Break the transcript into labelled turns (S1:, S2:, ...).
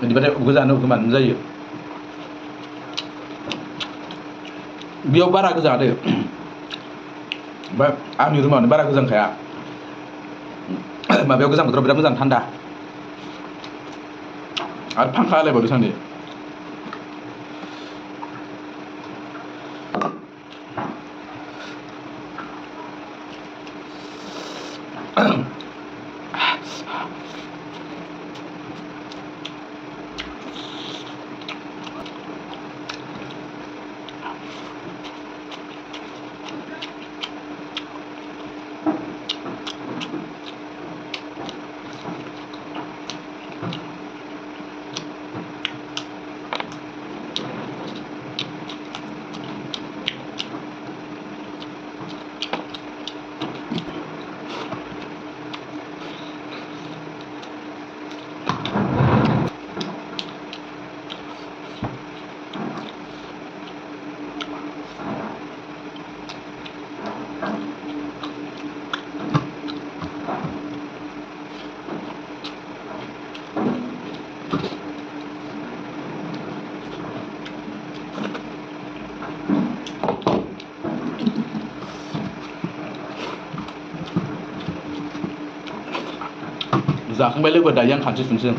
S1: बिदिबाथाय गोजानो गोमानो जायो बेयाव बारा गोजाङा दे ओमफ्राय आंनि रुमानो बारा गोजांखाया माबायाव गोजां बोथोराव बिराद मोजां थान्दा आरो फांखा होलायबावदो सानदि जाखांबाय लोगो दायो आं खानस्रि सुनोसै